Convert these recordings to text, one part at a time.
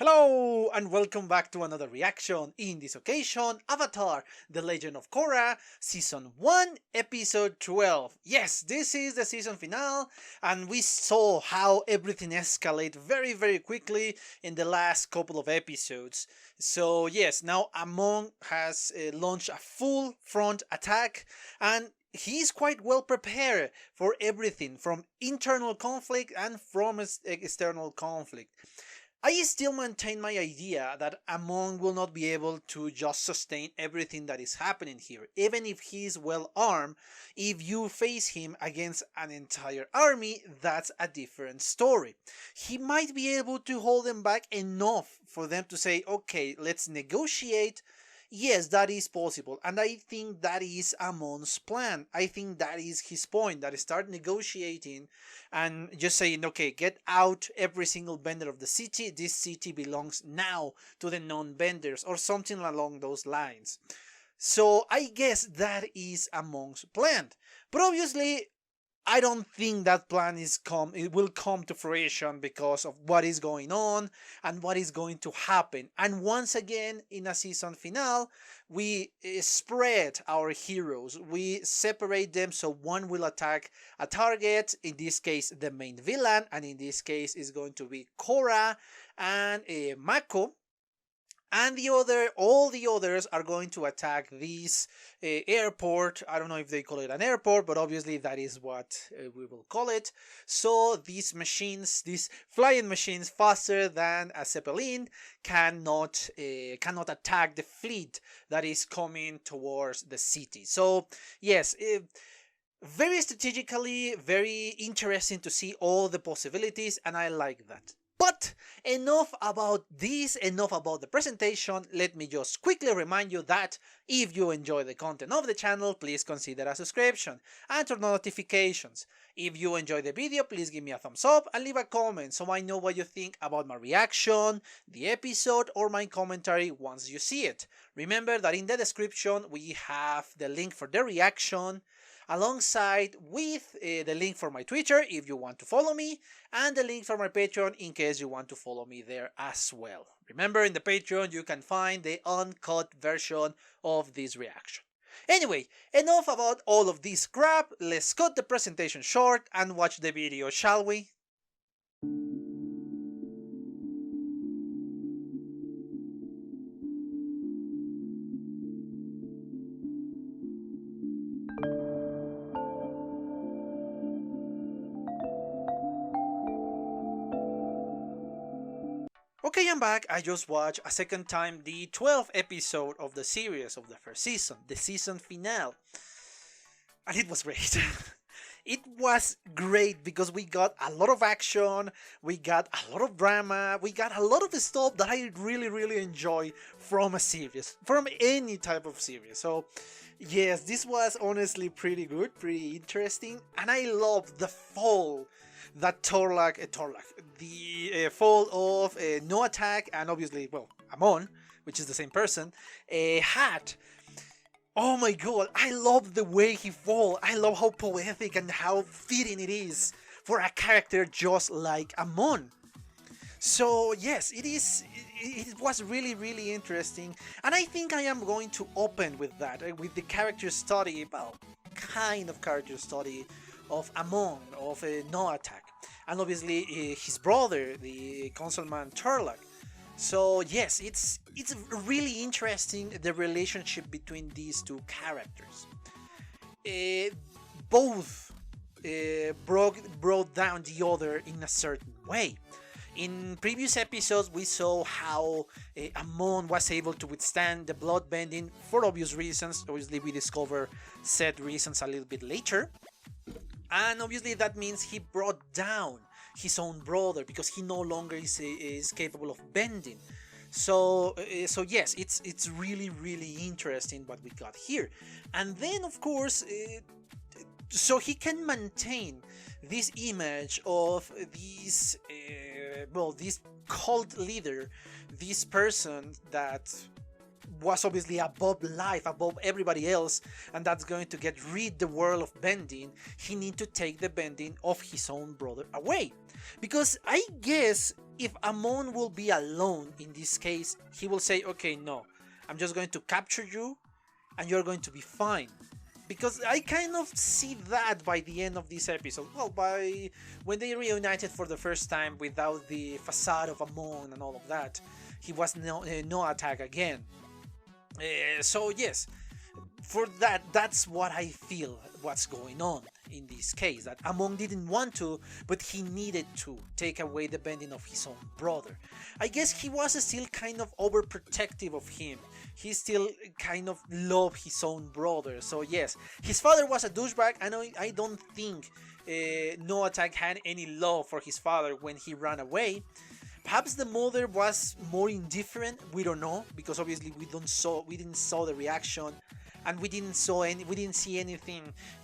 Hello and welcome back to another reaction. In this occasion, Avatar: The Legend of Korra, Season 1, Episode 12. Yes, this is the season finale, and we saw how everything escalated very quickly in the last couple of episodes. So yes, now Amon has launched a full front attack, and he's quite well prepared for everything from internal conflict and from external conflict. I still maintain my idea that Amon will not be able to just sustain everything that is happening here. Even if he's well armed, if you face him against an entire army, that's a different story. He might be able to hold them back enough for them to say, okay, let's negotiate. Yes, that is possible, and I think that is Amon's plan. I think that is his point, that start negotiating and just saying, okay, get out every single vendor of the city. This city belongs now to the non-vendors, or something along those lines. So I guess that is Amon's plan. But obviously, I don't think that plan it will come to fruition because of what is going on and what is going to happen. And once again, in a season finale, we spread our heroes. We separate them so one will attack a target, in this case the main villain, and in this case is going to be Korra and Mako. And all the others are going to attack this airport. I don't know if they call it an airport, but obviously that is what we will call it. So these machines, these flying machines faster than a zeppelin, cannot attack the fleet that is coming towards the city. So yes, very strategically, very interesting to see all the possibilities, and I like that. But enough about this, enough about the presentation. Let me just quickly remind you that if you enjoy the content of the channel, please consider a subscription and turn on notifications. If you enjoy the video, please give me a thumbs up and leave a comment so I know what you think about my reaction, the episode, or my commentary once you see it. Remember that in the description we have the link for the reaction, alongside with the link for my Twitter if you want to follow me, and the link for my Patreon in case you want to follow me there as well. Remember, in the Patreon you can find the uncut version of this reaction. Anyway, enough about all of this crap. Let's cut the presentation short and watch the video, shall we? Okay, I'm back. I just watched a second time the 12th episode of the series of the first season, the season finale. And it was great. It was great because we got a lot of action, we got a lot of drama, we got a lot of stuff that I really enjoy from a series, from any type of series. So yes, this was honestly pretty good, pretty interesting, and I love the fall that the fall of No Attack and obviously, well, Amon, which is the same person, had. Oh my god, I love the way he falls. I love how poetic and how fitting it is for a character just like Amon. So yes, it was really interesting, and I think I am going to open with that, with the character study, well, kind of character study of Amon, of No Attack, and obviously his brother, the Councilman Turlock. So yes, it's really interesting, the relationship between these two characters. Both brought down the other in a certain way. In previous episodes, we saw how Amon was able to withstand the bloodbending for obvious reasons. Obviously, we discover said reasons a little bit later. And obviously that means he brought down his own brother because he no longer is capable of bending. So yes, it's really interesting what we got here. And then of course, so he can maintain this image of this this cult leader, this person that was obviously above life, above everybody else, and that's going to get rid the world of bending. He need to take the bending of his own brother away, because I guess if Amon will be alone in this case, he will say, okay, no, I'm just going to capture you and you're going to be fine. Because I kind of see that by the end of this episode. Well, by when they reunited for the first time without the facade of Amon and all of that, he was no attack again. So yes, for that, that's what I feel what's going on in this case. That Amon didn't want to, but he needed to take away the bending of his own brother. I guess he was still kind of overprotective of him. He still kind of loved his own brother. So yes, his father was a douchebag, and I don't think No Attack had any love for his father when he ran away. Perhaps the mother was more indifferent. We don't know, because obviously we didn't saw the reaction, and we didn't see anything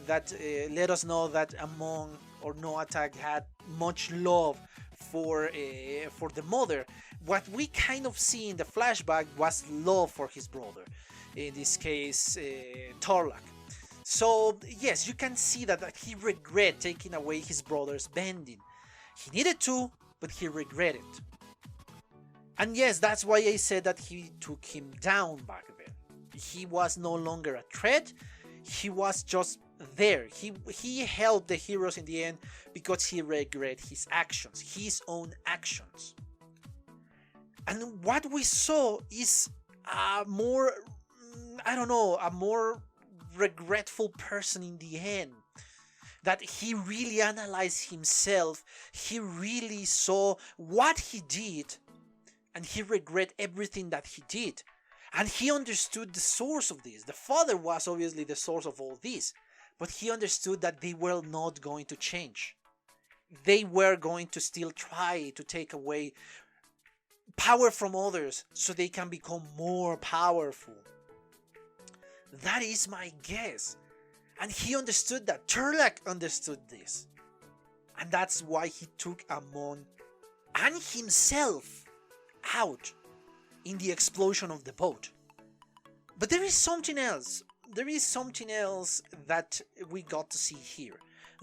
that let us know that Amon or No Attack had much love for the mother. What we kind of see in the flashback was love for his brother, in this case Torlak. So yes, you can see that he regret taking away his brother's bending. He needed to, but he regretted. And yes, that's why I said that he took him down back then. He was no longer a threat. He was just there. He helped the heroes in the end because he regret his actions, his own actions. And what we saw is a more, a more regretful person in the end. That he really analyzed himself. He really saw what he did, and he regret everything that he did. And he understood the source of this. The father was obviously the source of all this, but he understood that they were not going to change. They were going to still try to take away power from others so they can become more powerful. That is my guess. And he understood that. Turlak understood this. And that's why he took Amon and himself out in the explosion of the boat. But there is something else. There is something else that we got to see here.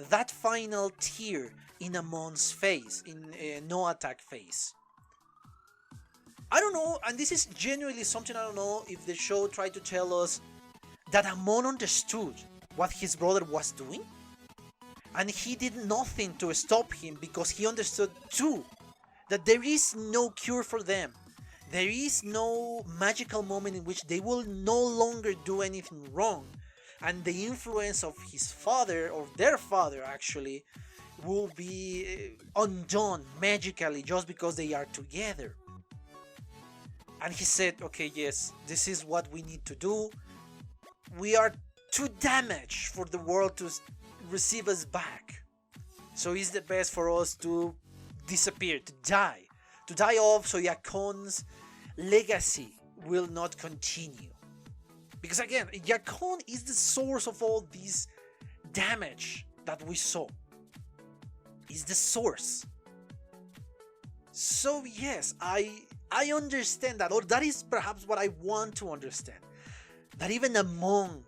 That final tear in Amon's face, in No Attack face. I don't know, and this is genuinely something I don't know if the show tried to tell us that Amon understood what his brother was doing, and he did nothing to stop him because he understood too that there is no cure for them. There is no magical moment in which they will no longer do anything wrong, and the influence of his father, or their father actually, will be undone magically just because they are together. And he said, okay, yes, this is what we need to do. We are too damaged for the world to receive us back. So it's the best for us to disappear, to die off, so Yakon's legacy will not continue. Because again, Yakon is the source of all this damage that we saw. Is the source. So yes, I understand that, or that is perhaps what I want to understand. That even Amon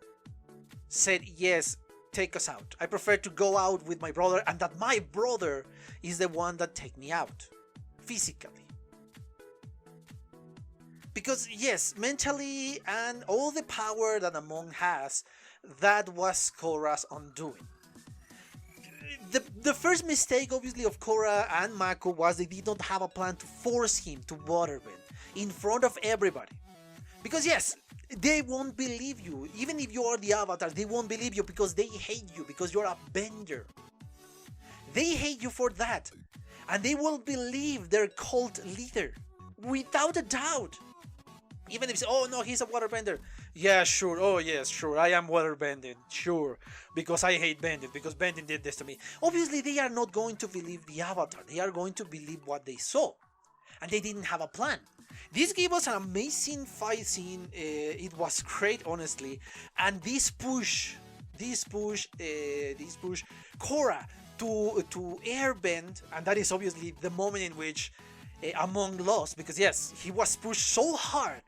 said, yes, take us out. I prefer to go out with my brother, and that my brother is the one that take me out, physically. Because yes, mentally and all the power that Amon has, that was Korra's undoing. The first mistake, obviously, of Korra and Mako was they did not have a plan to force him to waterbend in front of everybody. Because yes, they won't believe you. Even if you are the Avatar, they won't believe you because they hate you, because you're a bender. They hate you for that. And they will believe their cult leader, without a doubt. Even if, oh no, he's a waterbender. Yeah, sure. Oh yes, sure. I am waterbending. Sure. Because I hate Bending. Because Bending did this to me. Obviously, they are not going to believe the Avatar. They are going to believe what they saw. And they didn't have a plan. This gave us an amazing fight scene. It was great, honestly. And this push Korra to airbend, and that is obviously the moment in which Amon lost, because yes, he was pushed so hard,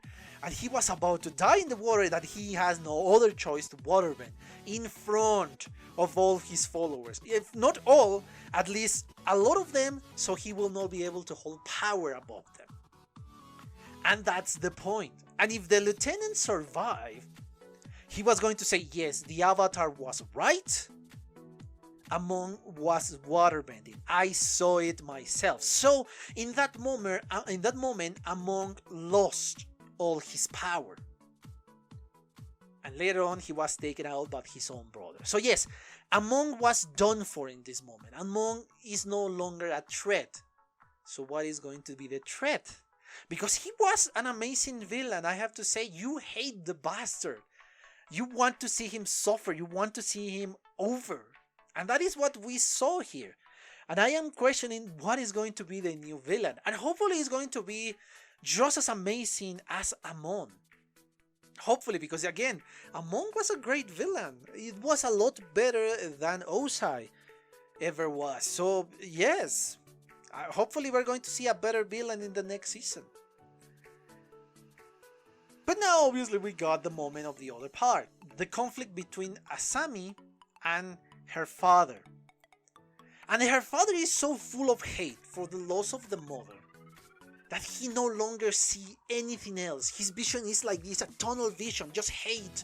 and he was about to die in the water, that he has no other choice to waterbend in front of all his followers. If not all, at least a lot of them, so he will not be able to hold power above them. And that's the point. And if the lieutenant survived, he was going to say, yes, the Avatar was right. Amon was waterbending. I saw it myself. So in that moment, Amon lost all his power. And later on, he was taken out by his own brother. So yes, Amon was done for in this moment. Amon is no longer a threat. So what is going to be the threat? Because he was an amazing villain. I have to say, you hate the bastard. You want to see him suffer. You want to see him over. And that is what we saw here. And I am questioning what is going to be the new villain. And hopefully it's going to be just as amazing as Amon. Hopefully, because again, Amon was a great villain. It was a lot better than Ozai ever was. So yes, hopefully we're going to see a better villain in the next season. But now obviously we got the moment of the other part. The conflict between Asami and her father. And her father is so full of hate for the loss of the mother that he no longer sees anything else. His vision is like this, a tunnel vision, just hate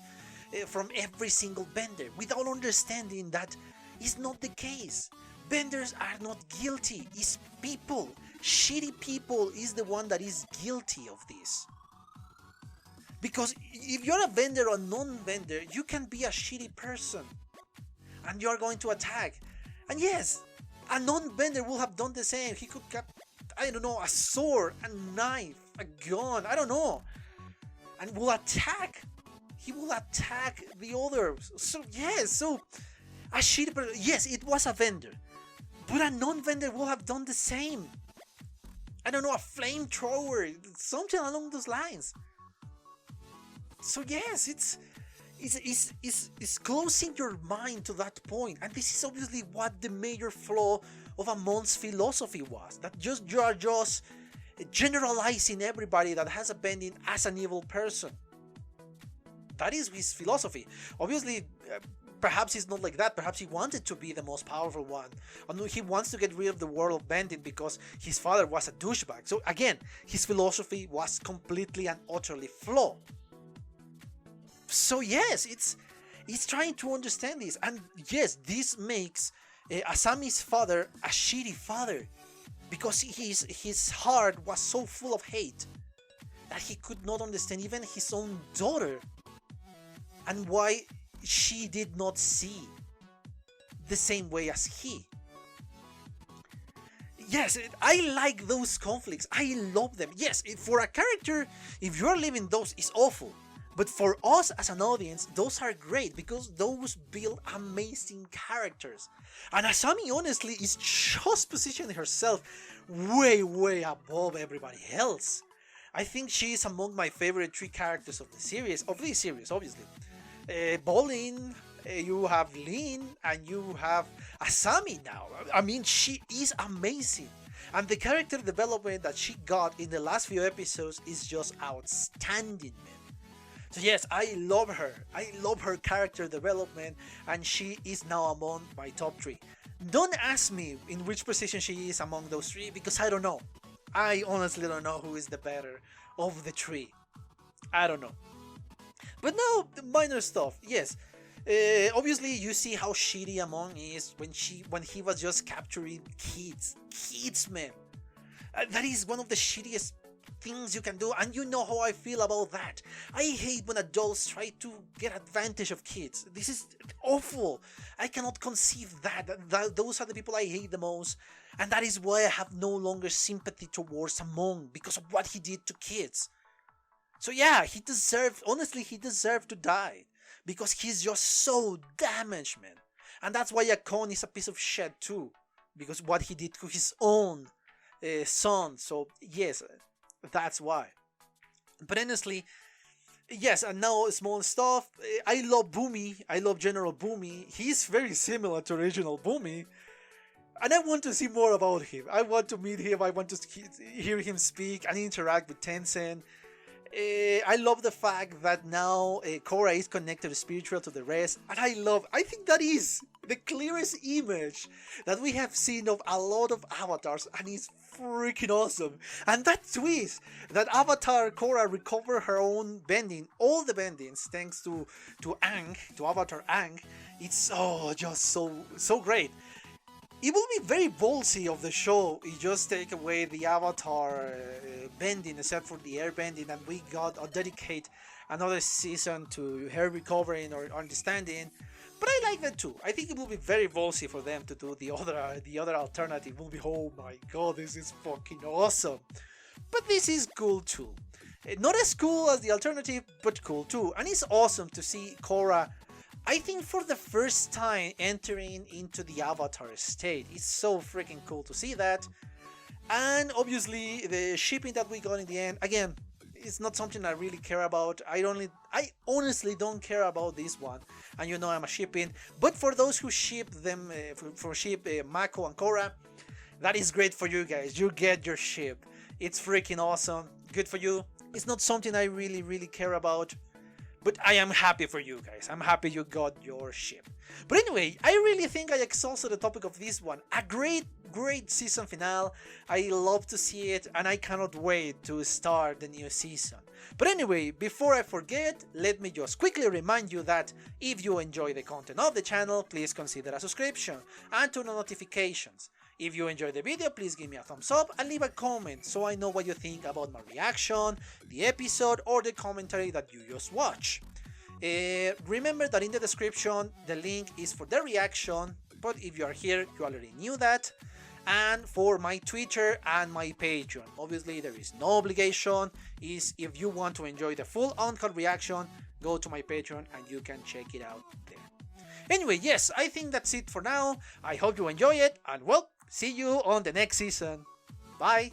from every single bender, without understanding that is not the case. Benders are not guilty, it's people. Shitty people is the one that is guilty of this. Because if you're a bender or a non-bender, you can be a shitty person. And you're going to attack. And yes, a non-bender will have done the same. He could have, I don't know, a sword, a knife, a gun, I don't know. And will attack. He will attack the others. So yes, so a shitty person, yes, it was a vendor. But a non-vendor will have done the same. I don't know, a flamethrower, something along those lines. So yes, it's closing your mind to that point. And this is obviously what the major flaw of Amon's philosophy was. That you are just generalizing everybody that has a bending as an evil person. That is his philosophy. Obviously, perhaps he's not like that. Perhaps he wanted to be the most powerful one. And he wants to get rid of the world of bending because his father was a douchebag. So again, his philosophy was completely and utterly flawed. So yes, it's trying to understand this. And yes, this makes Asami's father a shitty father. Because his heart was so full of hate that he could not understand even his own daughter. And why she did not see the same way as he. Yes, I like those conflicts. I love them. Yes, for a character, if you're living those, it's awful. But for us as an audience, those are great because those build amazing characters. And Asami honestly is just positioning herself way, way above everybody else. I think she is among my favorite 3 characters of this series, obviously. Bolin, you have Lin, and you have Asami now. I mean, she is amazing. And the character development that she got in the last few episodes is just outstanding, man. So yes, I love her. I love her character development, and she is now among my top 3. Don't ask me in which position she is among those 3, because I don't know. I honestly don't know who is the better of the 3. I don't know. But now, the minor stuff. Yes, obviously you see how shitty Amon is when he was just capturing kids, man. That is one of the shittiest things you can do, and you know how I feel about that. I hate when adults try to get advantage of kids. This is awful. I cannot conceive that. Those are the people I hate the most, and that is why I have no longer sympathy towards Amon, because of what he did to kids. So yeah, he deserved to die, because he's just so damaged, man. And that's why Akon is a piece of shit too, because what he did to his own son. So yes, that's why. But honestly, yes, and now small stuff. I love Boomy. I love General Boomy. He's very similar to original Boomy. And I want to see more about him. I want to meet him. I want to hear him speak and interact with Tencent. I love the fact that now Korra is connected spiritual to the rest, and I think that is the clearest image that we have seen of a lot of avatars, and it's freaking awesome. And that twist, that Avatar Korra recovered her own bending, all the bendings, thanks to Aang, to Avatar Aang, it's just so great. It will be very ballsy of the show if just take away the Avatar bending, except for the air bending, and we got or dedicate another season to her recovering or understanding. But I like that too. I think it will be very ballsy for them to do the other alternative. It will be, oh my god, this is fucking awesome. But this is cool too. Not as cool as the alternative, but cool too. And it's awesome to see Korra, I think for the first time, entering into the Avatar state. It's so freaking cool to see that. And obviously the shipping that we got in the end, again, it's not something I really care about. I honestly don't care about this one, and you know I'm a shipping. But for those who ship them, Mako and Korra, that is great for you guys. You get your ship. It's freaking awesome. Good for you. It's not something I really care about, but I am happy for you guys. I'm happy you got your ship. But anyway, I really think I exhausted the topic of this one. A great season finale. I love to see it, and I cannot wait to start the new season. But anyway, before I forget, let me just quickly remind you that if you enjoy the content of the channel, please consider a subscription and turn on notifications. If you enjoyed the video, please give me a thumbs up and leave a comment so I know what you think about my reaction, the episode, or the commentary that you just watched. Remember that in the description the link is for the reaction, but if you are here you already knew that, and for my Twitter and my Patreon. Obviously there is no obligation. If you want to enjoy the full uncut reaction, go to my Patreon and you can check it out there. Anyway, yes, I think that's it for now. I hope you enjoy it, and well, see you on the next season. Bye!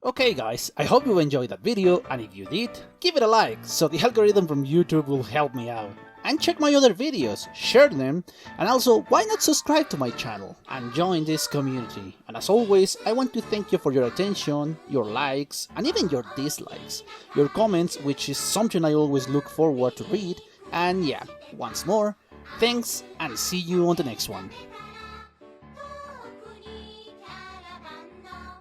Okay guys, I hope you enjoyed that video, and if you did, give it a like so the algorithm from YouTube will help me out. And check my other videos, share them, and also why not subscribe to my channel and join this community. And as always, I want to thank you for your attention, your likes, and even your dislikes, your comments, which is something I always look forward to read. And yeah, once more, thanks and see you on the next one.